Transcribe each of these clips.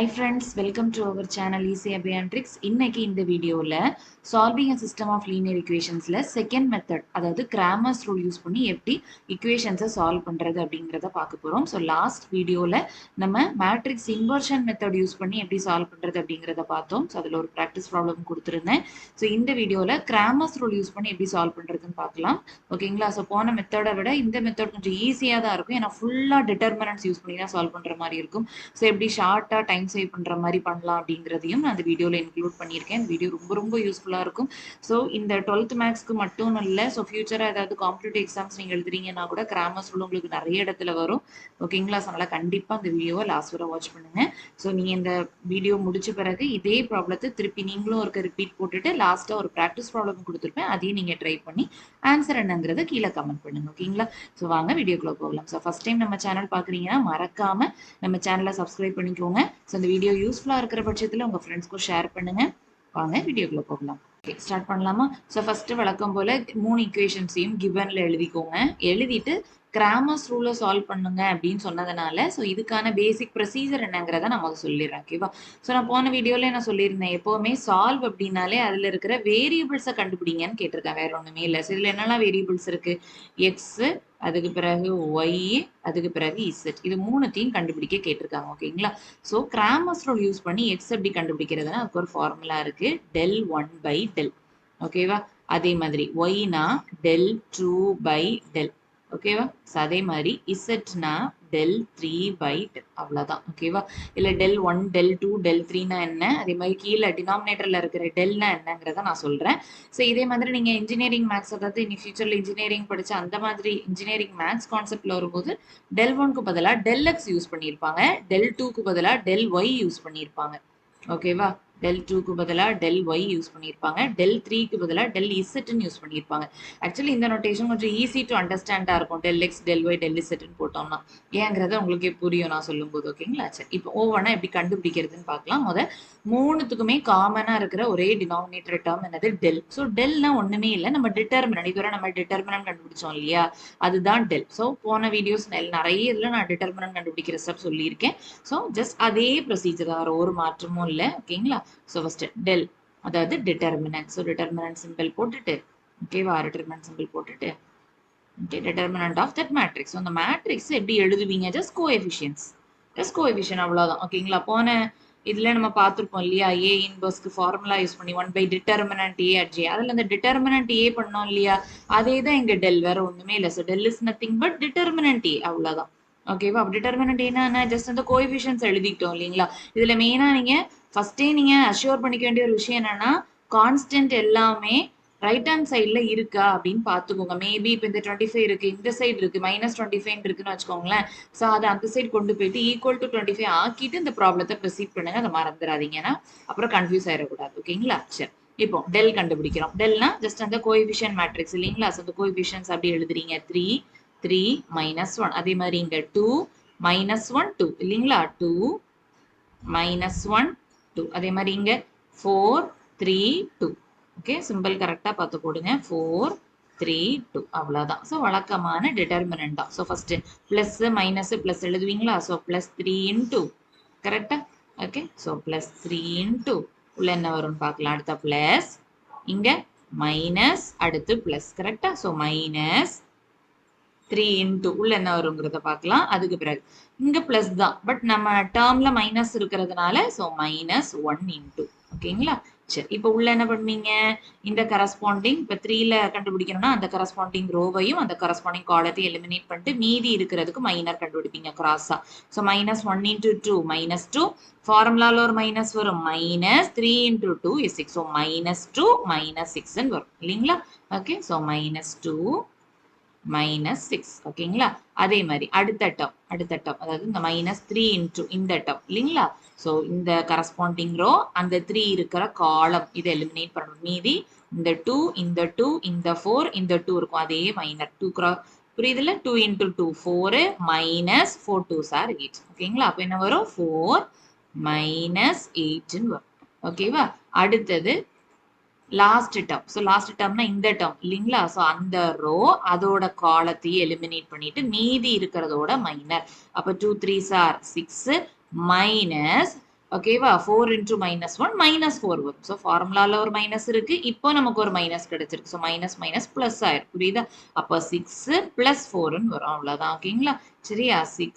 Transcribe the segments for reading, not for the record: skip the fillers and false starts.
Hi friends, welcome to our channel Easy Abiantrix. இன்னைக்கு இந்த வீடியோல solving a system of linear equationsல second method, அதாவது Cramer's rule use பண்ணி எப்படி equations சால்வ் பண்றது அப்படிங்கறத பார்க்க போறோம். So last வீடியோல நம்ம matrix inversion method யூஸ் பண்ணி எப்படி சால்வ் பண்றது அப்படிங்கறத பார்த்தோம். So அதுல ஒரு practice problem கொடுத்திருந்தேன். So இந்த வீடியோல Cramer's rule யூஸ் பண்ணி எப்படி சால்வ் பண்றதுன்னு பார்க்கலாம். ஓகேங்களா? So போன மெத்தடை விட இந்த மெத்தட் கொஞ்சம் ஈஸியா தான் இருக்கும். ஏன்னா ஃபுல்லா டிட்டர்மினன்ட்ஸ் யூஸ் பண்ணி தான் சால்வ் பண்ற மாதிரி இருக்கும். ஸோ எப்படி ஷார்ட்டாக டைம் சேவ் பண்ணுற மாதிரி பண்ணலாம் அப்படிங்கிறதையும் நான் அந்த வீடியோவில் இன்க்ளூட் பண்ணியிருக்கேன். இந்த வீடியோ ரொம்ப ரொம்ப யூஸ்ஃபுல்லாக இருக்கும். ஸோ இந்த 12th மேக்ஸ்க்கு மட்டும் இல்லை, ஸோ ஃபியூச்சராக ஏதாவது காம்படிட்டிவ் எக்ஸாம்ஸ் நீங்கள் எழுதுறீங்கன்னா கூட கிராமர்ஸ் ரூல் உங்களுக்கு நிறைய இடத்துல வரும். ஓகேங்களா? ஸோ அதனால் கண்டிப்பாக இந்த வீடியோவை லாஸ்ட் வரை வாட்ச் பண்ணுங்கள். ஸோ நீங்கள் இந்த வீடியோ முடிச்ச பிறகு இதே ப்ராப்ளத்தை திருப்பி நீங்களும் ஒரு ரிப்பீட் போட்டுட்டு லாஸ்ட்டாக ஒரு ப்ராக்டிஸ் ப்ராப்ளம் கொடுத்துருப்பேன். அதையும் நீங்கள் ட்ரை பண்ணி ஆன்சர் என்னங்கிறத கீழே கமெண்ட் பண்ணுங்க. ஓகேங்களா? ஸோ வாங்க வீடியோக்குள்ளே போகலாம். ஸோ ஃபர்ஸ்ட் டைம் நம்ம சேனல் பார்க்குறீங்கன்னா மறக்காம நம்ம சேனலை சப்ஸ்கிரைப் பண்ணிக்கோங்க. ஸோ இந்த வீடியோ யூஸ்ஃபுல்லாக இருக்கிற பட்சத்தில் உங்கள் ஃப்ரெண்ட்ஸ்க்கும் ஷேர் பண்ணுங்க. வாங்க வீடியோக்குள்ள போகலாம். ஓகே, ஸ்டார்ட் பண்ணலாமா? ஸோ ஃபர்ஸ்ட் வழக்கம் போல 3 ஈக்குவேஷன்ஸையும் கிவன்ல எழுதிக்கோங்க. எழுதிட்டு கிராமர்ஸ் ரூலை சால்வ் பண்ணுங்க அப்படின்னு சொன்னதுனால ஸோ இதுக்கான பேசிக் ப்ரொசீஜர் என்னங்கிறத நான் முதல்ல சொல்லிடுறேன். ஓகேவா? ஸோ நான் போன வீடியோல நான் சொல்லியிருந்தேன், எப்போவுமே சால்வ் அப்படின்னாலே அதில் இருக்கிற வேரியபிள்ஸை கண்டுபிடிங்கன்னு கேட்டிருக்கேன். வேற ஒன்றுமே இல்லை. ஸோ இதில் என்னெல்லாம் வேரியபிள்ஸ் இருக்கு? எக்ஸ், அதுக்கு பிறகு ஒய், அதுக்கு பிறகு இசட். இது மூணுத்தையும் கண்டுபிடிக்க கேட்டிருக்காங்க. ஓகேங்களா? ஸோ கிராமர்ஸ் ரூல் யூஸ் பண்ணி எக்ஸ் எப்படி கண்டுபிடிக்கிறதுனா அதுக்கு ஒரு ஃபார்முலா இருக்கு, டெல் 1 பை டெல். ஓகேவா? அதே மாதிரி ஒய்னா டெல் 2 பை டெல். ஓகேவா? ஸோ அதே மாதிரி இசட்னா டெல் 3 பை டெல். அவ்வளோதான். ஓகேவா? இல்லை டெல் 1 டெல் 2 டெல் 3னா என்ன, அதே மாதிரி கீழே டினாமினேட்டரில் இருக்கிற டெல்னா என்னங்கிறத நான் சொல்கிறேன். ஸோ இதே மாதிரி நீங்கள் இன்ஜினியரிங் மேக்ஸ், அதாவது இனி ஃபியூச்சரில் இன்ஜினியரிங் படித்த அந்த மாதிரி இன்ஜினியரிங் மேக்ஸ் கான்செப்டில் வரும்போது டெல் 1க்கு பதிலாக டெல் எக்ஸ் யூஸ் பண்ணியிருப்பாங்க, டெல் 2க்கு பதிலாக டெல் ஒய் யூஸ் பண்ணியிருப்பாங்க. ஓகேவா? டெல் 2க்கு பதிலாக டெல் ஒய் யூஸ் பண்ணியிருப்பாங்க, டெல் 3க்கு பதிலாக டெல் இசட்னு யூஸ் பண்ணியிருப்பாங்க. ஆக்சுவலி இந்த நோட்டேஷன் கொஞ்சம் ஈஸி டு அண்டர்ஸ்டாண்டாக இருக்கும். Del X del Y del இசட்னு போட்டோம்னா ஏங்கிறத உங்களுக்கே புரியும் நான் சொல்லும்போது. ஓகேங்களா? சரி, இப்போ ஓவனா எப்படி கண்டுபிடிக்கிறதுன்னு பார்க்கலாம். மூணுத்துக்குமே காமனாக இருக்கிற ஒரே டினாமினேட்டர் டேர்ம் என்னது? டெல். ஸோ டெல்னா ஒன்றுமே இல்லை, நம்ம டிட்டர்மினன்ட், இதுவரை நம்ம டிட்டர்மினன்ட் கண்டுபிடிச்சோம் இல்லையா, அதுதான் டெல். ஸோ போன வீடியோஸ் நிறைய இதில் நான் டிட்டர்மினன்ட் கண்டுபிடிக்கிற ஸ்டெப் சொல்லியிருக்கேன். ஸோ ஜஸ்ட் அதே ப்ரொசீஜர் தான், வேறு ஒரு மாற்றமும் இல்லை. ஓகேங்களா? ஸோ ஃபர்ஸ்ட் டெல், அதாவது டிட்டர்மினன்ட். ஸோ டிட்டர்மினன்ட் சிம்பிள் போட்டுட்டு, ஓகேவா, டிட்டர்மினன்ட் சிம்பிள் போட்டுட்டு, okay, determinant of that matrix. So அந்த மேட்ரிக்ஸ் எப்படி எழுதுவீங்க? ஜஸ்ட் கோஎஃபிஷியன்ட்ஸ், ஜஸ்ட் கோஎஃபிஷியன்ட், அவ்வளோதான். ஓகேங்களா? போன இதுல நம்ம பார்த்துருப்போம் இல்லையா, ஏ இன்வர்ஸ்க்கு ஃபார்முலா யூஸ் பண்ணி 1 by determinant A at J. அதில் அந்த டிட்டர்மினன்ட் ஏ பண்ணோம் இல்லையா, அதே தான் இங்கே டெல், வேற ஒன்றுமே இல்லை. So del is nothing but determinant A, அவ்வளோதான். ஓகேவா? டிட்டர்மினன்ட் ஏன்னா ஜஸ்ட் அந்த கோஎஃபிஷியன்ட்ஸ் எழுதிட்டோம் இல்லைங்களா. இதுல மெயினா நீங்க ஃபர்ஸ்டே நீங்க அஷ்யூர் பண்ணிக்க வேண்டிய ஒரு விஷயம் என்னன்னா, கான்ஸ்டன்ட் எல்லாமே ரைட் ஹேண்ட் சைட்ல இருக்கா அப்படின்னு பார்த்துக்கோங்க. மேபி இப்போ இந்த 25 இருக்கு, இந்த சைடு இருக்கு, -25 இருக்குன்னு வச்சுக்கோங்களேன். ஸோ அதை அந்த சைடு கொண்டு போயிட்டு ஈக்குவல் டு 25 ஆக்கிட்டு இந்த ப்ராப்ளத்தை ப்ரொசீட் பண்ணுங்க. அதை மறந்துடாதீங்கன்னா அப்புறம் கன்ஃபியூஸ் ஆயிடக்கூடாது. ஓகேங்களா? சரி, இப்போ டெல் கண்டுபிடிக்கிறோம். டெல்னா ஜஸ்ட் அந்த கோஎஃபிஷியன்ட் மேட்ரிக்ஸ் இல்லைங்களா. ஸோ அந்த கோஎஃபிஷியன்ட்ஸ் அப்படி எழுதுறீங்க, 3 3 -1. அதே மாதிரி இங்க 2 -1 2 இல்லைங்களா, 2 -1 2. அதே மாதிரி இங்க 4 3 2. ஓகே, சிம்பிள் கரெக்டா பார்த்து போடுங்க, 4 3 2. அவ்வளவுதான். ஸோ வழக்கமான டிட்டர்மினன்ட் தான். So first plus minus plus எழுதுவீங்களா. ஸோ பிளஸ் 3 இன்டூ, கரெக்டா? ஓகே, ஸோ பிளஸ் 3 இன்டூ உள்ள என்ன வரும்னு பார்க்கலாம். அடுத்த பிளஸ், இங்க மைனஸ், அடுத்து பிளஸ், கரெக்டா? ஸோ மைனஸ் 3 இன்டூ உள்ள என்ன வருங்கிறத பார்க்கலாம். அதுக்கு பிறகு இங்க பிளஸ் தான், பட் நம்ம டேர்ம்ல மைனஸ் இருக்கிறதுனால ஸோ -1 இன்டூ. ஓகேங்களா? சரி, இப்போ உள்ள என்ன பண்ணுவீங்க, இந்த கரஸ்பாண்டிங் இப்போ 3ல கண்டுபிடிக்கணும்னா அந்த கரஸ்பாண்டிங் ரோவையும் அந்த கரஸ்பாண்டிங் காலத்தையும் எலிமினேட் பண்ணிட்டு மீதி இருக்கிறதுக்கு மைனர் கண்டுபிடிப்பீங்க கிராஸா. So -1 into 2 -2. ஃபார்முலால ஒரு மைனஸ் வரும், -3 இன்டூ 2 is 6. ஸோ -2 -6 வரும் இல்லைங்களா. Okay, so -2 -6. ஓகேங்களா? அதே மாதிரி அடுத்த டேர்ம், அதாவது இந்த -3 இன்டூ இந்த டேர்ம் இல்லைங்களா. ஸோ இந்த கரஸ்பாண்டிங் ரோ, அந்த 3 இருக்கிற காலம் இதை எலிமினேட் பண்ணணும். மீதி இந்த 2 இந்த 2 இந்த 4 இந்த 2 இருக்கும், அதே மைனர் 2 கிராஸ், புரியுதுல. 2 இன்டூ 2 4 -4 2s are 8. ஓகேங்களா? அப்போ என்ன வரும், 4 -8 வரும். ஓகேவா? அடுத்தது லாஸ்ட் டேர்ம். ஸோ லாஸ்ட் டேர்ம்னா இந்த டேர்ம் இல்லைங்களா. ஸோ அந்த ரோ அதோட காலத்தையும் எலிமினேட் பண்ணிட்டு மீதி இருக்கிறதோட மைனர். அப்போ 2 3s are 6 மைனஸ் ஓகேவா 4 into -1 -4 வரும். ஸோ ஃபார்முலால ஒரு மைனஸ் இருக்கு. இப்போ நமக்கு ஒரு மைனஸ் கிடைச்சிருக்கு. ஸோ மைனஸ் மைனஸ் பிளஸ் ஆயிரும். புரியுதா? அப்போ 6 + 4ன்னு வரும். அவ்வளோதான். ஓகேங்களா? சரியா? 6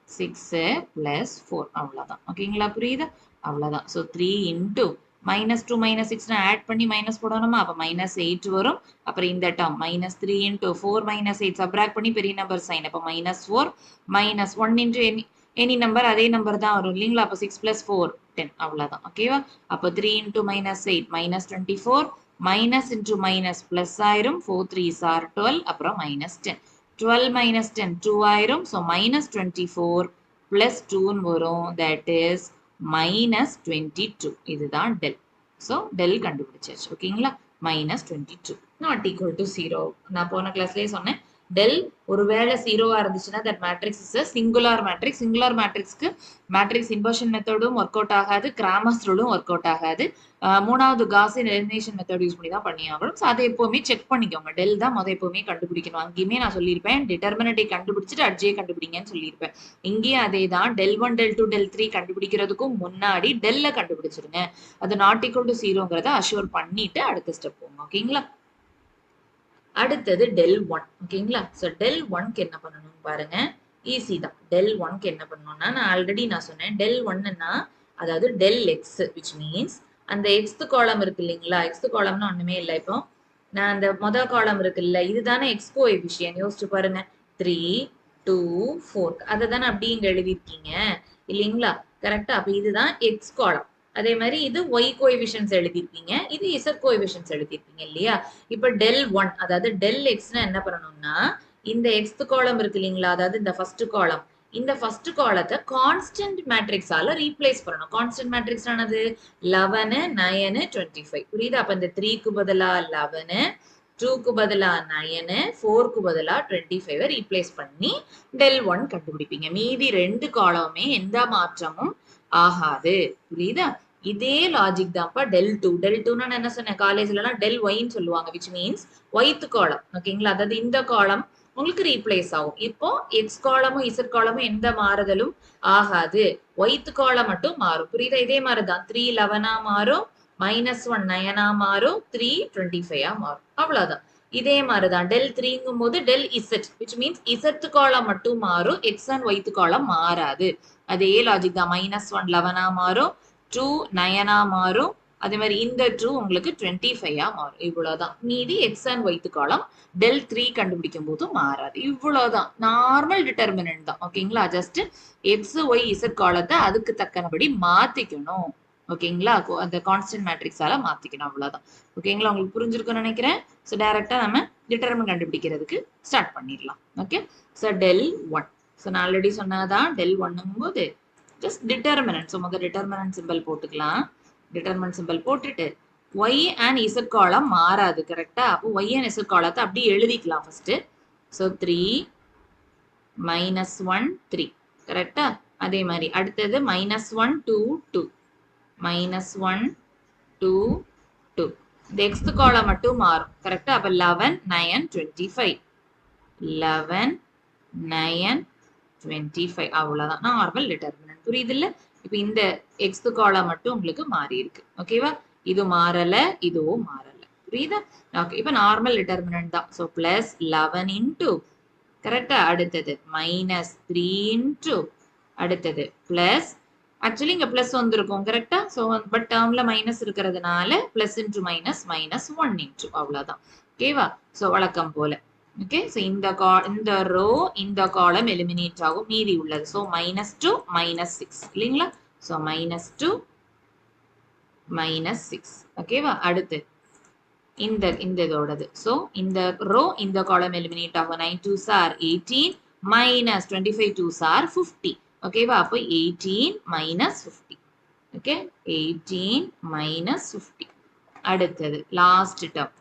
+ 4 அவ்வளோதான். ஓகேங்களா? புரியுதா? அவ்வளோதான். ஸோ 3 into -2 -6 ஆட் பண்ணி மைனஸ் போடணுமா? அப்போ -8 வரும். அப்புறம் இந்த டேர்ம் -3 into 4 -8 சப்ராக்ட் பண்ணி பெரிய நம்பர் சைன். அப்போ -4 -1 into எனி நம்பர் அதே நம்பர் தான் வரும் இல்லைங்களா? அப்போ 6 + 4 10 அவ்வளோதான். ஓகேவா? அப்போ 3 into -8 -24 minus into minus plus ஆயிரும். 4 3s are 12 அப்புறம் -10 12 minus 10 2 ஆயிரும். ஸோ -24 plus 2 வரும். That is -22. இதுதான் டெல். ஸோ டெல் கண்டுபிடிச்சாச்சு. ஓகேங்களா? -22 நாட் ஈக்குவல் டு 0. நான் போன கிளாஸ்லேயே சொன்னேன். டெல் ஒருவேளை 0வா இருந்துச்சுன்னா that matrix is a singular matrix. Singular மேட்ரிக்ஸ்க்கு மேட்ரிக்ஸ் இன்வர்ஷன் மெத்தடும் ஒர்க் அவுட் ஆகாது, கிராமர்ஸ் ரூலும் ஒர்க் அவுட் ஆகாது. மூணாவது காஸியன் எலிமினேஷன் மெத்தட் யூஸ் பண்ணி தான் பண்ணி ஆகணும். ஸோ அதை எப்பவுமே செக் பண்ணிக்கோங்க. டெல் தான் எப்பவுமே கண்டுபிடிக்கணும். அங்கேயுமே நான் சொல்லியிருப்பேன் டிட்டர்மினட்டை கண்டுபிடிச்சிட்டு அட்ஜே கண்டுபிடிங்கன்னு சொல்லியிருப்பேன். இங்கேயும் அதே தான். டெல் 1 டெல் 2 டெல் 3 கண்டுபிடிக்கிறதுக்கும் முன்னாடி டெல்ல கண்டுபிடிச்சிருங்க. அது நாட் ஈக்குவல் டு 0ங்கிறத அஷ்யூர் பண்ணிட்டு அடுத்த ஸ்டெப் போங்க. ஓகேங்களா? அடுத்தது டெல் 1. ஓகேங்களா? ஸோ டெல் 1க்கு என்ன பண்ணணும்னு பாருங்க. ஈஸி தான். டெல் 1க்கு என்ன பண்ணணும்னா நான் சொன்னேன் டெல் 1ன்னா அதாவது டெல் எக்ஸ் விச் மீன்ஸ் அந்த எக்ஸ்த் காலம் இருக்கு இல்லைங்களா? எக்ஸ்த் காலம்னு ஒண்ணுமே இல்லை. இப்போ நான் அந்த மொதல் காலம் இருக்குல்ல, இதுதானே எக்ஸ் கோஎஃபிஷியன்ட். யோசிச்சு பாருங்க. 3 2 4 அதை தானே அப்படி இங்க எழுதிருக்கீங்க இல்லைங்களா? கரெக்டா? அப்ப இதுதான் எக்ஸ் காலம். அதே மாதிரி இது ஒய் கோஎஃபிஷியன்ட்ஸ் எழுதிருப்பீங்க, இது இசட் கோஎஃபிஷியன்ட்ஸ் எழுதிருப்பீங்க இல்லையா? இப்ப டெல் 1 அதாவது டெல் எக்ஸ்னா என்ன பண்ணணும்னா இந்த எக்ஸ்த் காலம் இருக்கு இல்லைங்களா? அதாவது இந்த ஃபர்ஸ்ட் காலம், இந்த ஃபர்ஸ்ட் காலத்தை கான்ஸ்டன்ட் மேட்ரிக்ஸால ரீப்ளேஸ் பண்ணணும். கான்ஸ்டன்ட் மேட்ரிக்ஸ் ஆனது 11 9 25. புரியுதா? அப்ப இந்த 3க்கு பதிலா 11, 2க்கு பதிலா 9, 4க்கு பதிலா 25 ரீப்ளேஸ் பண்ணி டெல் 1 கண்டுபிடிப்பீங்க. மீதி ரெண்டு காலமுமே எந்த மாற்றமும் ஆகாது. புரியுதா? இதே லாஜிக் தான்ப்பா டெல் 2. டெல் 2னா என்ன சொன்னேன்? காலேஜ்லலாம் டெல் ஒய்ன்னு சொல்லுவாங்க, விச் மீன்ஸ் ஒய்த் காலம். ஓகேங்களா? அதாவது இந்த காலம் உங்களுக்கு ரீப்ளேஸ் ஆகும். இப்போ எக்ஸ் காலமும் இசட் காலமும் எந்த மாறுதலும் ஆகாது. ஒய்த் காலம் மட்டும் மாறும். புரியுதா? இதே மாதிரிதான் 3 11 மாறும், -1 9 மாறும், 3 25 மாறும். அவ்வளவுதான். இதே மாதிரிதான் டெல் 3ங்கும் போது del Z which means Z column மட்டும் மாறும், எக்ஸ் அண்ட் ஒய்த் காலம் மாறாது. அதே லாஜிக் தான். -1 11 மாறும், 2 9 மாறும், அதே மாதிரி இந்த 2 உங்களுக்கு 25 மாறும். இவ்வளவுதான். மீதி எக்ஸ் அண்ட் ஒய்த் காலம் டெல் 3 கண்டுபிடிக்கும் போது மாறாது. இவ்வளவுதான். நார்மல் டிட்டர்மினன்ட் தான். ஓகேங்களா? ஜஸ்ட் எக்ஸ் ஒய் இசட் காலத்தை அதுக்கு தக்கனபடி மாத்திக்கணும். ஓகேங்களா? அந்த கான்ஸ்டன்ட் மேட்ரிக்ஸால மாத்திக்கணும். அவ்வளவுதான். ஓகேங்களா? உங்களுக்கு புரிஞ்சிருக்கும்னு நினைக்கிறேன். ஸோ டைரக்டா நம்ம டிட்டர்மின் கண்டுபிடிக்கிறதுக்கு ஸ்டார்ட் பண்ணிடலாம். ஓகே. So del 1. ஸோ நான் ஆல்ரெடி சொன்னதான் டெல் 1ங்கும் போது ஜஸ்ட் டிட்டர்மினன்ட். ஸோ முதல் டிட்டர்மினன்ட் சிம்பிள் போட்டுக்கலாம். டிட்டர்மினன்ட் சிம்பிள் போட்டுட்டு ஒய் அண்ட் இசட் காலம் மாறாது. கரெக்டா? அப்போ ஒய் அண்ட் இசட் காலத்தை அப்படியே எழுதிக்கலாம் ஃபர்ஸ்ட். ஸோ 3 -1 3. கரெக்டா? அதே மாதிரி அடுத்தது -1 2 2 -1 2 2. இந்த எக்ஸ்த் காலம் மட்டும் மாறும். கரெக்டா? அப்ப 11 9 25 11 9 25 அவ்வளவுதான். Normal determinant. புரியுது இல்ல? இப்ப இந்த எக்ஸ்த் காலம் மட்டும் உங்களுக்கு மாறி இருக்கு. ஓகேவா? இது மாறல, இதுவும் மாறல. புரியுதா? ஓகே. இப்ப நார்மல் டிட்டர்மினன்ட் தான். சோ பிளஸ் 11 இன்டு கரெக்டா? அடுத்தது -3 இன்டு அடுத்தது பிளஸ் ஆக்சுவலி இங்க பிளஸ் வந்திருக்கும். கரெக்டா? சோ பட் டேர்ம்ல மைனஸ் இருக்கிறதுனால பிளஸ் இன்டு மைனஸ் -1 இன்டு அவ்வளவுதான். ஓகேவா? சோ வழக்கம் போல. ஓகே. சோ இந்த ரோ இந்த காலம் எலிமினேட் ஆகும். மீதி உள்ளது. சோ -2 -6 இல்லைங்களா? சோ -2 -6. ஓகேவா? அடுத்து இந்த இதோடது. சோ இந்த ரோ இந்த காலம் எலிமினேட் ஆகும். 9 2s are 18 minus 25 2s are 50. ஓகேவா? அப்போ 18 minus 50. ஓகே. 18 minus 50. அடுத்தது லாஸ்ட் டேர்ம்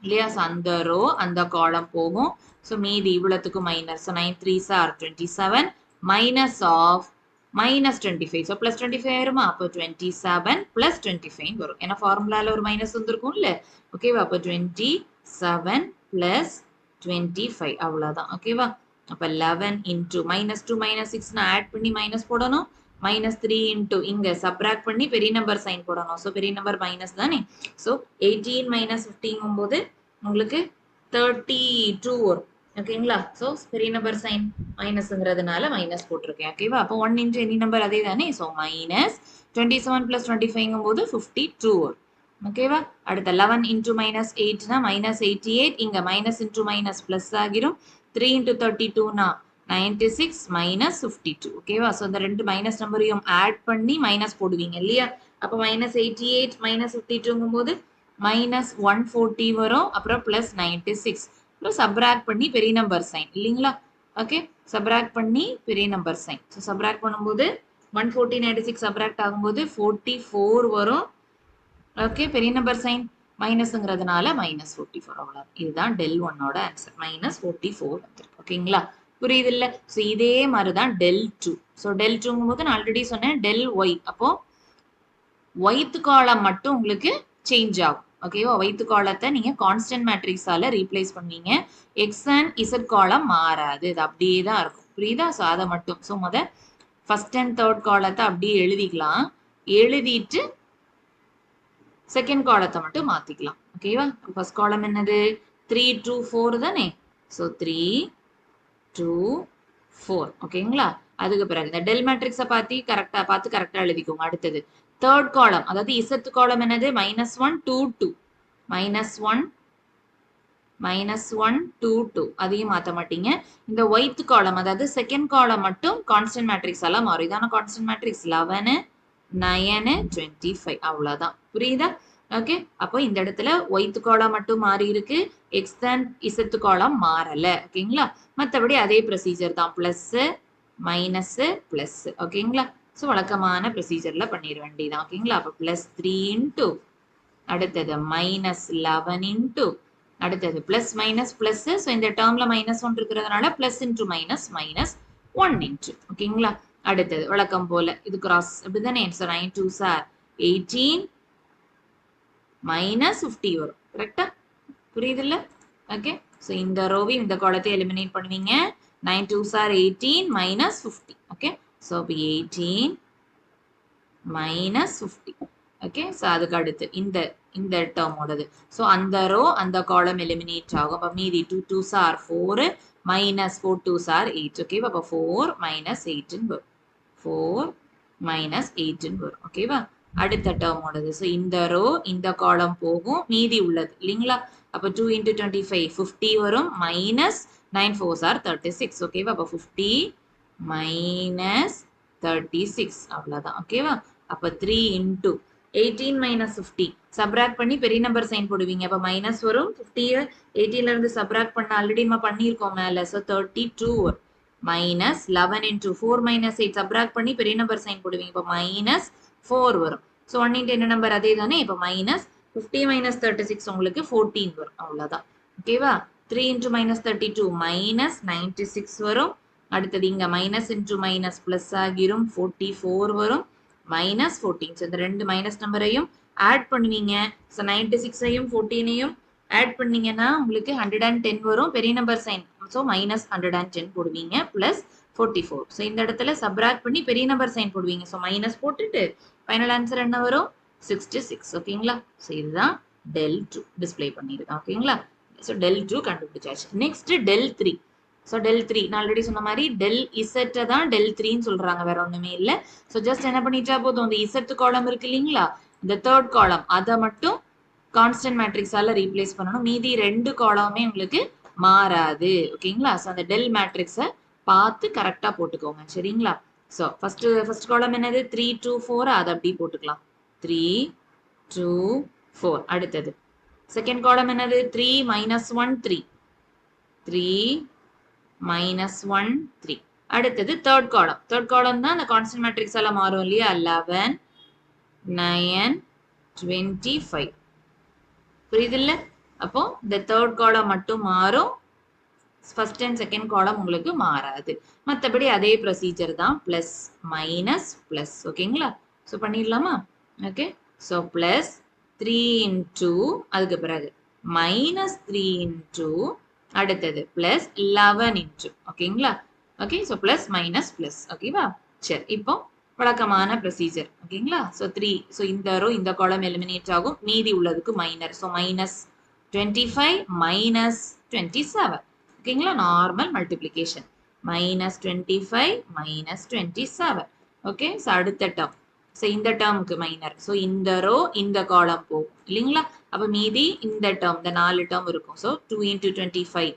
இல்லையா? அந்த ரோ அந்த காலம் போகும். ஸோ மீதி இவ்வளவுக்கு minus. 9 3s are 27 minus of -25. So plus 25 வருமா? அப்போ 27 பிளஸ் 25 வரும். ஏன்னா ஃபார்முலால ஒரு மைனஸ் வந்திருக்கும் இல்ல? ஓகேவா? அப்போ 27 பிளஸ் 25 அவ்வளவுதான். ஓகேவா? அப்ப 11 இன்டு -2 -6 ஆட் பண்ணி மைனஸ் போடணும். -3 இன்டூ இங்க சப்ராக்ட் பண்ணி பெரிய நம்பர் சைன் போடணும். ஸோ பெரிய நம்பர் மைனஸ் தானே. ஸோ 18 - 15 போது உங்களுக்கு 32 வரும். ஓகேங்களா. ஸோ பெரிய நம்பர் சைன் மைனஸ்ங்கிறதுனால மைனஸ் போட்டிருக்கேன். ஓகேவா. அப்போ 1 இன்டூ எனி நம்பர் அதே தானே. ஸோ -27 + 25 போது 52 வரும். ஓகேவா. அடுத்த 11 இன்டூ -8 னா -88. இங்க மைனஸ் இன்டூ மைனஸ் பிளஸ் ஆகிரும். 3 இன்டூ 32 னா 96 - 52. ஓகேவா. ஸோ இந்த ரெண்டு மைனஸ் நம்பரையும் ஆட் பண்ணி மைனஸ் போடுவீங்க இல்லையா. அப்போ -88 - 52 போது -140 வரும். அப்புறம் +96. அப்புறம் சப்ராக்ட் பண்ணி பெரிய நம்பர் சைன் இல்லைங்களா. ஓகே. சப்ராக்ட் பண்ணி பெரிய நம்பர் சைன். ஸோ சப்ராக்ட் பண்ணும்போது 140 96 சப்ராக்ட் ஆகும்போது 44 வரும். ஓகே. பெரிய நம்பர் சைன் மைனஸ்ங்கிறதுனால -44 அவ்வளவு. இதுதான் del 1ஓட ஆன்சர். -44 வந்துருக்கு. ஓகேங்களா. புரியுது இல்ல. ஸோ இதே மாதிரி தான் del 2. ஸோ del 2ங்கும் போது நான் ஆல்ரெடி சொன்னேன் del y. அப்போ ஒய்த் காலம் மட்டும் உங்களுக்கு சேஞ்ச் ஆகும். ஓகேவா. ஒய்த் காலத்தை நீங்க கான்ஸ்டன்ட் மேட்ரிக்ஸால ரீப்ளேஸ் பண்ணுவீங்க. எக்ஸ் அண்ட் இசட் காலம் மாறாது. இது அப்படியே தான் இருக்கும். புரியுதா. ஸோ அதை மட்டும் ஃபர்ஸ்ட் அண்ட் தேர்ட் காலத்தை அப்படியே எழுதிக்கலாம். எழுதிட்டு செகண்ட் காலத்தை மட்டும் மாத்திக்கலாம். ஓகேவா. ஃபர்ஸ்ட் காலம் என்னது 3 2 4 தானே. ஸோ 3 2 4. ஓகேங்களா. அதுக்கு பிறகு இந்த டெல் மேட்ரிக்ஸை பார்த்து கரெக்டா எழுதிக்கோங்க. அடுத்தது தேர்ட் காலம் அதாவது இசட் காலம் என்னது -1 2 2 -1 -1 2 2. அதையும் மாற்ற மாட்டீங்க. இந்த ஒய்த் காலம் அதாவது செகண்ட் காலம் மட்டும் கான்ஸ்டன்ட் மேட்ரிக்ஸ் எல்லாம் மாறும். இதான கான்ஸ்டன்ட் மேட்ரிக்ஸ் 11 9 25. அவ்வளவுதான். புரியுதா. ஓகே. அப்போ இந்த இடத்துல ஒய்த் காலம் மட்டும் மாறி இருக்கு. எக்ஸ் அண்ட் இசட் காலம் மாறல. ஓகேங்களா. மற்றபடி அதே ப்ரொசீஜர் தான். Plus minus plus. ஓகேங்களா. ஸோ வழக்கமான ப்ரொசீஜர்ல பண்ணிட வேண்டியதான். ஓகேங்களா. அப்போ +3 இன்டூ அடுத்தது -11 இன்டூ அடுத்தது பிளஸ் மைனஸ் பிளஸ். ஸோ இந்த டேர்ம்ல -1 இருக்கிறதுனால பிளஸ் இன்டூ மைனஸ் -1 இன்டூ. ஓகேங்களா. அடுத்தது வழக்கம் போல இது கிராஸ் அப்படிதானே. ஸோ 9 2s are 18 -50 வரும். கரெக்டா. புரியுது இல்ல. ஓகே. ஸோ இந்த ரோவையும் இந்த காலத்தை எலிமினேட் பண்ணுவீங்க. 9 2s are 18 -50. Okay. So 18 -50. Okay. So அதுக்கு அடுத்து இந்த டேர்மோடது. ஸோ அந்த ரோ அந்த காலம் எலிமினேட் ஆகும். அப்போ மீதி 2 2s are 4 -4 2s are 8. ஓகேவா. அப்போ 4 -8 வரும். 4 -8 வரும். ஓகேவா. அடுத்த டேர்மோடது. ஸோ இந்த ரோ இந்த காலம் போகும். மீதி உள்ளது இல்லைங்களா. அப்போ 2 × 25 50 வரும். -9 4s are 36. ஓகேவா. அப்போ 50 -36 அவ்வளவுதான். ஓகேவா. அப்போ 3 இன்டூ 18 - 50 சப்ராக்ட் பண்ணி பெரிய நம்பர் சைன் போடுவீங்க. அப்போ மைனஸ் வரும். 50 18ல இருந்து சப்ராக்ட் பண்ண ஆல்ரெடி நம்ம பண்ணியிருக்கோம் மேல. ஸோ 32 வரும். -11 இன்டூ 4 - 8 சப்ராக்ட் பண்ணி பெரிய நம்பர் சைன் போடுவீங்க. இப்போ -4 வரும். ஸோ 1 இன்ட்டு என்ன நம்பர் அதே தானே. இப்போ -50 - 36 உங்களுக்கு 14 வரும். அவ்வளோதான். ஓகேவா. 3 இன்டூ -32 -96 வரும். அடுத்தது இங்க மைனஸ் இன்டூ மைனஸ் பிளஸ் ஆகிரும். 44 வரும். -14. ஸோ இந்த ரெண்டு மைனஸ் நம்பரையும் ஆட் பண்ணுவீங்க. ஸோ 96ஐயும் 14ஐயும் ஆட் பண்ணீங்கன்னா உங்களுக்கு 110 வரும். பெரிய நம்பர் சைன். ஸோ -110 போடுவீங்க. ப்ளஸ் 44. ஸோ இந்த இடத்துல சப்ராக்ட் பண்ணி பெரிய நம்பர் சைன் போடுவீங்க. ஸோ மைனஸ் போட்டுட்டு ஃபைனல் ஆன்சர் என்ன வரும் 66. ஓகேங்களா. ஸோ இதுதான் del 2 டிஸ்பிளே பண்ணிருக்கேன். ஓகேங்களா. ஸோ del 2 கண்டுபிடிச்சாச்சு. Next del 3. ஸோ del 3 நான் ஆல்ரெடி சொன்ன மாதிரி del இசட்டை தான் del 3ன்னு சொல்றாங்க. வேற ஒண்ணுமே இல்லை. ஸோ ஜஸ்ட் என்ன பண்ணிட்டா போதும். இந்த இசட் காலம் இருக்கு இல்லைங்களா. இந்த தேர்ட் காலம் அதை மட்டும் கான்ஸ்டன்ட் மேட்ரிக்ஸால ரீப்ளேஸ் பண்ணணும். மீதி ரெண்டு காலமுமே உங்களுக்கு மாறாது. ஓகேங்களா. ஸோ அந்த டெல் மேட்ரிக்ஸை பார்த்து கரெக்டா போட்டுக்கோங்க. சரிங்களா. ஸோ ஃபர்ஸ்ட் காலம் என்னது 3 2 4 அதை அப்படி போட்டுக்கலாம். 3 2 4. அடுத்தது செகண்ட் காலம் என்னது 3 -1 3 3 -1 3. அடுத்தது தேர்ட் காலம் தான் அந்த கான்ஸ்டன்ட் மேட்ரிக்ஸால மாறும் இல்லையா. 11 9 25. புரியுது இல்ல. அப்போ இந்த தேர்ட் காலம் மட்டும் மாறும். ஃபர்ஸ்ட் அண்ட் செகண்ட் காலம் உங்களுக்கு மாறாது. மற்றபடி அதே ப்ரொசீஜர் தான். Plus minus plus. ஓகேங்களா. ஸோ பண்ணிடலாமா. ஓகே. ஸோ பிளஸ் 3 இன்டூ அதுக்கு பிறகு -3 இன்டூ அடுத்தது பிளஸ் 11 இன்டூ. ஓகேங்களா. Okay. So plus minus plus. ஓகேவா. சரி. இப்போ வழக்கமான ப்ரொசீஜர். ஓகேங்களா? ஸோ 3. ஸோ இந்த ரோ இந்த காலம் எலிமினேட் ஆகும். மீதி உள்ளதுக்கு மைனர். ஸோ -25 -27. ஓகேங்களா? Normal multiplication. -25 -27. ஓகே? ஸோ அடுத்த டேர்ம். ஸோ இந்த டேர்முக்கு மைனர். ஸோ இந்த ரோ இந்த காலம் போகும். இல்லைங்களா? அப்ப மீதி இந்த டேர்ம், இந்த 4 டேர்ம் இருக்கும். So 2 × 25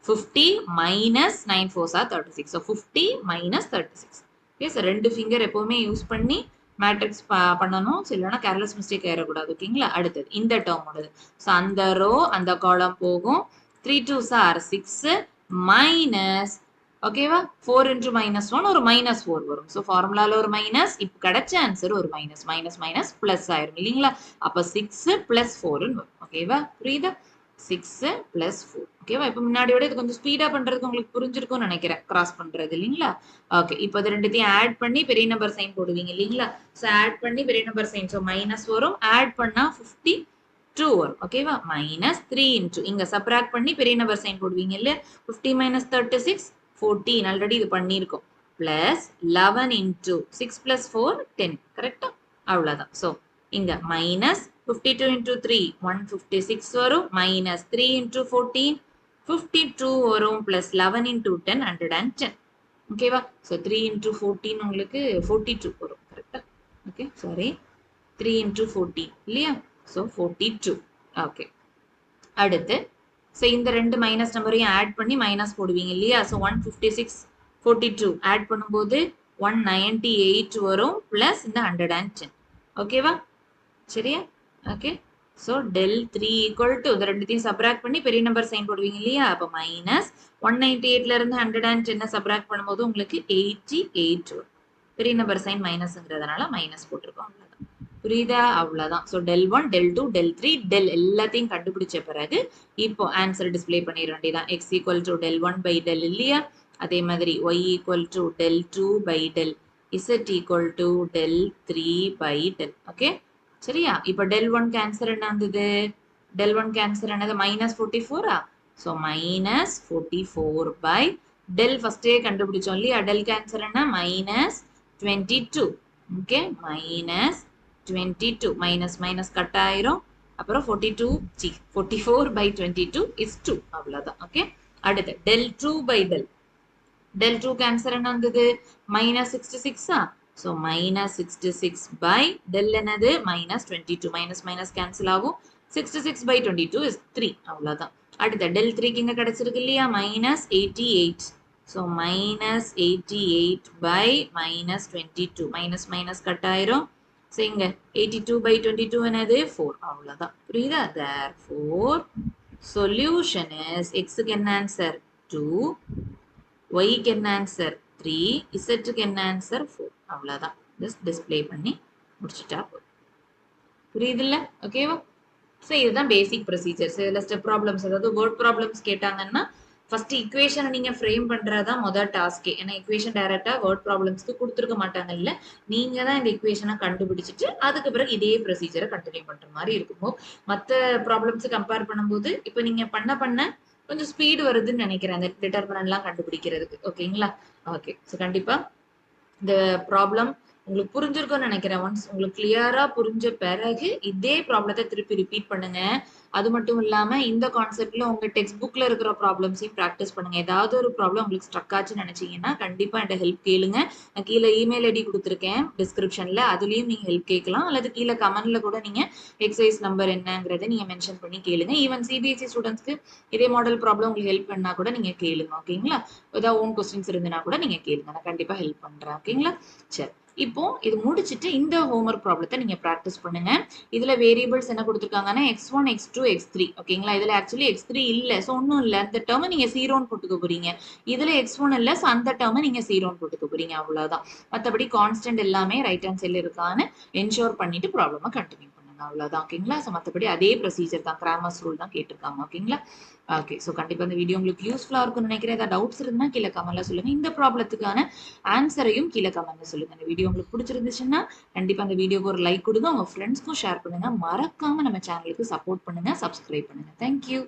50 minus 9 4s are 36. So 50 minus 36. Okay, so 2 finger எப்பவுமே யூஸ் பண்ணி மேட்ரிக்ஸ் பண்ணணும். ஸோ இல்லைன்னா கேர்லெஸ் மிஸ்டேக் ஆயிடக்கூடாது. ஓகேங்களா? அடுத்தது இந்த டேர்மோடது. ஸோ அந்த ரோ அந்த காலம் போகும். 3 2s are 6 மைனஸ் ஓகேவா 4 × -1 ஒரு -4 வரும். ஸோ ஃபார்முலால ஒரு மைனஸ், இப்போ கிடைச்ச ஆன்சர் ஒரு மைனஸ் மைனஸ் மைனஸ் பிளஸ் ஆயிரும் இல்லைங்களா? அப்போ 6 + 4 வரும். ஓகேவா? புரியுதா? 6 + 4. ஓகேவா? இப்போ முன்னாடியோட இது கொஞ்சம் ஸ்பீடா பண்றதுக்கு உங்களுக்கு புரிஞ்சிருக்கும்னு நினைக்கிறேன். கிராஸ் பண்றது இல்லைங்களா? ஓகே, இப்போ இது ரெண்டுத்தையும் ஆட் பண்ணி பெரிய நம்பர் சைன் போடுவீங்க இல்லைங்களா? ஸோ ஆட் பண்ணி பெரிய நம்பர் சைன், ஸோ மைனஸ் வரும். ஆட் பண்ணா 52 வரும். ஓகேவா? -3 இங்க சப்ராக்ட் பண்ணி பெரிய நம்பர் சைன் போடுவீங்க இல்ல? 50 - 36 14. ஆல்ரெடி இது பண்ணியிருக்கோம். பிளஸ் 11 × 6 + 4 10. கரெக்டா? அவ்வளவுதான். ஸோ இங்க மைனஸ் 52 × 3 156 வரும். மைனஸ் 3 × 14 52 வரும். பிளஸ் 11 × 10 110. ஓகேவா? ஸோ 3 × 14 உங்களுக்கு 42 வரும். கரெக்டா? ஓகே, சாரி, 3 × 14 இல்லையா? ஸோ 42. ஓகே, அடுத்து ஸோ இந்த ரெண்டு மைனஸ் நம்பரையும் ஆட் பண்ணி மைனஸ் போடுவீங்க இல்லையா? ஸோ 156 42 ஆட் பண்ணும்போது 198 வரும். பிளஸ் இந்த 110. ஓகேவா? சரியா? ஓகே, ஸோ del3 = இது ரெண்டுத்தையும் சப்ராக்ட் பண்ணி பெரிய நம்பர் சைன் போடுவீங்க இல்லையா? அப்போ மைனஸ் 198ல இருந்து 110 சப்ராக்ட் பண்ணும்போது உங்களுக்கு 88 வரும். பெரிய நம்பர் சைன் மைனஸ்ங்கிறதுனால மைனஸ் போட்டிருக்கோம். அவ்வளோதான். புரியுதா? அவ்வளோதான். So del1 del2 del3 del எல்லாத்தையும் கண்டுபிடிச்ச பிறகு இப்போ ஆன்சர் டிஸ்பிளே பண்ணிட வேண்டியதான். x = del1 by del இல்லையா? அதே மாதிரி y = del2 by del, z = del3 by del. Okay, சரியா? இப்போ del1 ஆன்சர் என்ன வந்தது? del1 ஆன்சர் என்னது? -44. ஸோ -44 by del ஃபர்ஸ்டே கண்டுபிடிச்சோம் இல்லையா? del ஆன்சர் என்ன? -22. ஓகே, -22 மைனஸ் மைனஸ் கட் ஆயிரும். அப்புறம் 44 by 22 is 2. அவ்வளவுதான். ஓகே, அடுத்து del2 by del. del2 answer என்ன வந்தது? -66. ஸோ -66 by del என்னது? -22. மைனஸ் மைனஸ் கேன்சல் ஆகும். 66 by 22 is 3. அவ்வளவுதான். அடுத்து del3 இங்க கிடைச்சிருக்கு இல்லையா? -88. So -88 by -22. Minus minus cut ஆயிரும். ஸோ இங்க 82 by 22 என்னது? 4. அவ்வளவுதான். புரியுதா? therefore solution is x-க்கு என்ன ஆன்சர்? 2, y-க்கு என்ன ஆன்சர்? 3, z-க்கு என்ன ஆன்சர்? 4. அவ்வளவுதான். ஜஸ்ட் டிஸ்ப்ளே பண்ணி முடிச்சிட்டா போதும். புரியுதுல்ல? ஓகேவா? ஸோ இதுதான் பேசிக் ப்ரொசீஜர்ஸ். இதில் ஸ்டெப் ப்ராப்ளம்ஸ், அதாவது வேர்ட் ப்ராப்ளம்ஸ் கேட்டாங்கன்னா ஃபர்ஸ்ட் இக்குவேஷனை நீங்க ஃப்ரேம் பண்றதா முதல் டாஸ்கே. ஏன்னா இக்குவேஷன் டைரக்டா வேர்ட் ப்ராப்ளம்ஸ்க்கு கொடுத்துருக்க மாட்டாங்கல்ல. நீங்க தான் இந்த இக்குவேஷனை கண்டுபிடிச்சிட்டு அதுக்கு பிறகு இதே ப்ரொசீஜரை கண்டினியூ பண்ற மாதிரி இருக்குமோ. மற்ற ப்ராப்ளம்ஸ் கம்பேர் பண்ணும்போது இப்போ நீங்க பண்ண கொஞ்சம் ஸ்பீடு வருதுன்னு நினைக்கிறேன் அந்த டிட்டர்மினன்ட்லாம் கண்டுபிடிக்கிறதுக்கு. ஓகேங்களா? ஓகே, ஸோ கண்டிப்பா இந்த ப்ராப்ளம் உங்களுக்கு புரிஞ்சிருக்கும்னு நினைக்கிறேன். ஒன்ஸ் உங்களுக்கு கிளியரா புரிஞ்ச பிறகு இதே ப்ராப்ளத்தை திருப்பி ரிப்பீட் பண்ணுங்க. அது மட்டும் இல்லாம இந்த கான்செப்ட்ல உங்க டெக்ஸ்ட் புக்ல இருக்கிற ப்ராப்ளம்ஸையும் ப்ராக்டிஸ் பண்ணுங்க. ஏதாவது ஒரு ப்ராப்ளம் உங்களுக்கு ஸ்ட்ரக் ஆச்சுன்னு நினைச்சீங்கன்னா கண்டிப்பா என்கிட்ட ஹெல்ப் கேளுங்க. நான் கீழே இமெயில் ஐடி கொடுத்துருக்கேன் டிஸ்கிரிப்ஷன்ல, அதுலயும் நீங்க ஹெல்ப் கேட்கலாம். அல்லது கீழே கமெண்ட்ல கூட நீங்க எக்ஸசைஸ் நம்பர் என்னங்கிறத நீங்க மென்ஷன் பண்ணி கேளுங்க. ஈவன் சிபிஎஸ்சி ஸ்டூடெண்ட்ஸ்க்கு இதே மாடல் ப்ராப்ளம் உங்களுக்கு ஹெல்ப் பண்ணா கூட நீங்க கேளுங்க. ஓகேங்களா? ஏதாவது ஓன் கொஸ்டின்ஸ் இருந்ததுன்னா கூட நீங்க கேளுங்க. நான் கண்டிப்பா ஹெல்ப் பண்றேன். ஓகேங்களா? சரி, இப்போ இது முடிச்சிட்டு இந்த ஹோம்வொர்க் ப்ராப்ளத்தை நீங்க பிராக்டிஸ் பண்ணுங்க. இதுல வேரியபிள்ஸ் என்ன கொடுத்துருக்காங்கன்னா x1 x2 x3. ஓகேங்களா? இதுல ஆக்சுவலி x3 இல்ல. சோ ஒன்னும் இல்ல, அந்த டேர்ம் நீங்க 0ன்னு போட்டுக்க போறீங்க. இதுல x1 இல்ல, சோ அந்த டேர்ம் நீங்க 0ன்னு போட்டுக்க போறீங்க. அவ்வளவுதான். மத்தபடி கான்ஸ்டன்ட் எல்லாமே ரைட் ஹேண்ட் சைடுல இருக்கான்னு என்ஷூர் பண்ணிட்டு ப்ராப்ளமா கண்டினியூ பண்ணுங்க. அவ்வளவுதான். ஓகேங்களா? சோ மத்தபடி அதே ப்ரொசீஜர் தான், கிராமர்ஸ் ரூல் தான் கேட்டிருக்காங்க. ஓகேங்களா? ஓகே, ஸோ கண்டிப்பா இந்த வீடியோ உங்களுக்கு யூஸ்ஃபுல்லா இருக்கும்னு நினைக்கிறேன். ஏதாவது டவுட்ஸ் இருந்தா கீழே கமெண்ட்ல சொல்லுங்க. இந்த ப்ராப்ளத்துக்கான ஆன்சரையும் கீழே கமெண்ட்ல சொல்லுங்க. இந்த வீடியோ உங்களுக்கு பிடிச்சிருந்துச்சுன்னா கண்டிப்பா அந்த வீடியோக்கு ஒரு லைக் கொடுங்க. உங்க ஃப்ரெண்ட்ஸ்க்கும் ஷேர் பண்ணுங்க. மறக்காம நம்ம சேனலுக்கு சப்போர்ட் பண்ணுங்க, சப்ஸ்கிரைப் பண்ணுங்க. தேங்க்யூ.